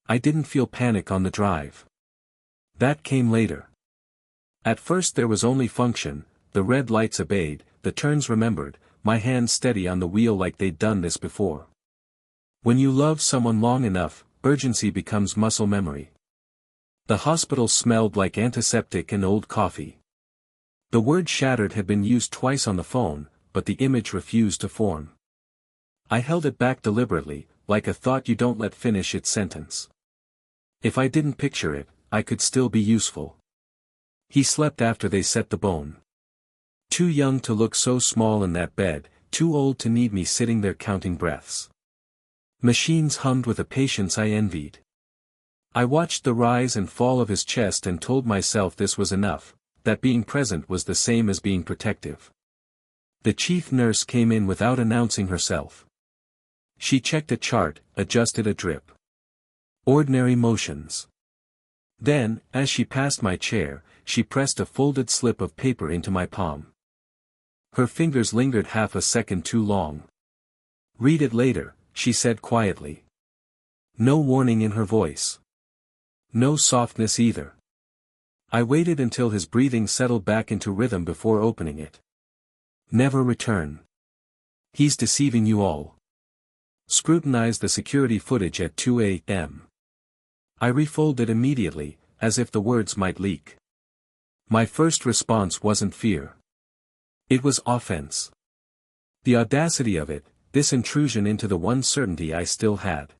I didn't feel panic on the drive. That came later. At first there was only function, the red lights obeyed, the turns remembered, my hands steady on the wheel like they'd done this before. When you love someone long enough, urgency becomes muscle memory. The hospital smelled like antiseptic and old coffee. The word shattered had been used twice on the phone, but the image refused to form. I held it back deliberately, like a thought you don't let finish its sentence. If I didn't picture it, I could still be useful. He slept after they set the bone. Too young to look so small in that bed, too old to need me sitting there counting breaths. Machines hummed with a patience I envied. I watched the rise and fall of his chest and told myself this was enough, that being present was the same as being protective. The chief nurse came in without announcing herself. She checked a chart, adjusted a drip. Ordinary motions. Then, as she passed my chair, she pressed a folded slip of paper into my palm. Her fingers lingered half a second too long. "Read it later," she said quietly. No warning in her voice. No softness either. I waited until his breathing settled back into rhythm before opening it. Never return. He's deceiving you all. Scrutinize the security footage at 2 a.m. I refolded immediately, as if the words might leak. My first response wasn't fear. It was offense. The audacity of it, this intrusion into the one certainty I still had.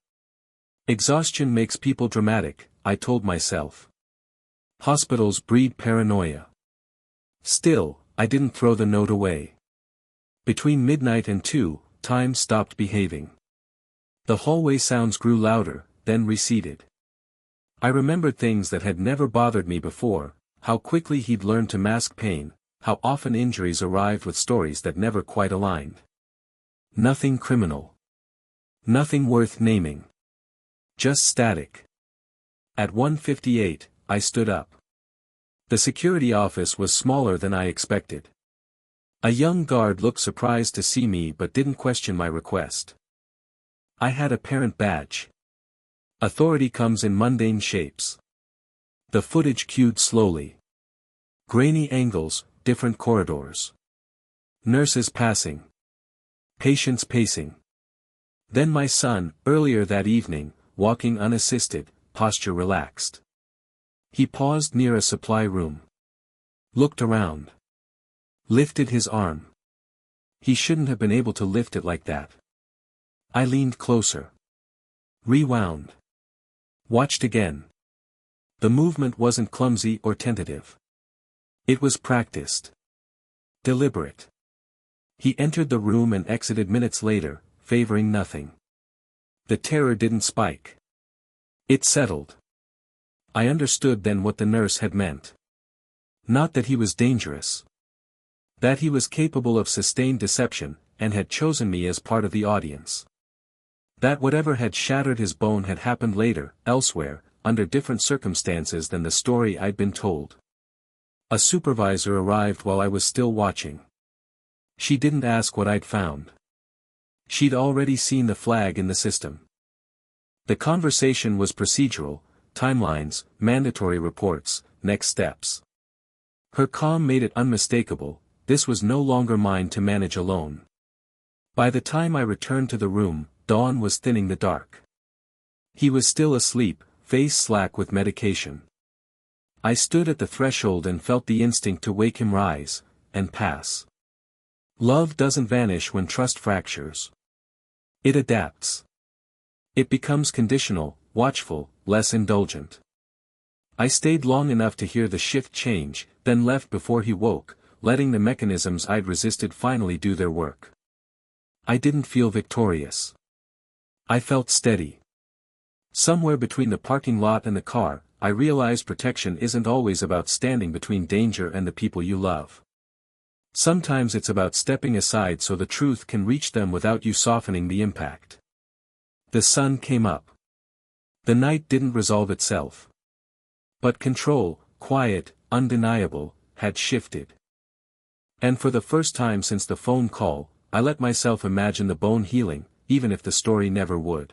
Exhaustion makes people dramatic, I told myself. Hospitals breed paranoia. Still, I didn't throw the note away. Between midnight and 2, time stopped behaving. The hallway sounds grew louder, then receded. I remembered things that had never bothered me before, how quickly he'd learned to mask pain, how often injuries arrived with stories that never quite aligned. Nothing criminal. Nothing worth naming. Just static. At 1:58, I stood up. The security office was smaller than I expected. A young guard looked surprised to see me but didn't question my request. I had a parent badge. Authority comes in mundane shapes. The footage cued slowly. Grainy angles, different corridors. Nurses passing. Patients pacing. Then my son, earlier that evening, walking unassisted, posture relaxed. He paused near a supply room. Looked around. Lifted his arm. He shouldn't have been able to lift it like that. I leaned closer. Rewound. Watched again. The movement wasn't clumsy or tentative. It was practiced. Deliberate. He entered the room and exited minutes later, favoring nothing. The terror didn't spike. It settled. I understood then what the nurse had meant. Not that he was dangerous. That he was capable of sustained deception, and had chosen me as part of the audience. That whatever had shattered his bone had happened later, elsewhere, under different circumstances than the story I'd been told. A supervisor arrived while I was still watching. She didn't ask what I'd found. She'd already seen the flag in the system. The conversation was procedural, timelines, mandatory reports, next steps. Her calm made it unmistakable, this was no longer mine to manage alone. By the time I returned to the room, dawn was thinning the dark. He was still asleep, face slack with medication. I stood at the threshold and felt the instinct to wake him rise, and pass. Love doesn't vanish when trust fractures. It adapts. It becomes conditional, watchful, less indulgent. I stayed long enough to hear the shift change, then left before he woke, letting the mechanisms I'd resisted finally do their work. I didn't feel victorious. I felt steady. Somewhere between the parking lot and the car, I realized protection isn't always about standing between danger and the people you love. Sometimes it's about stepping aside so the truth can reach them without you softening the impact. The sun came up. The night didn't resolve itself. But control, quiet, undeniable, had shifted. And for the first time since the phone call, I let myself imagine the bone healing, even if the story never would.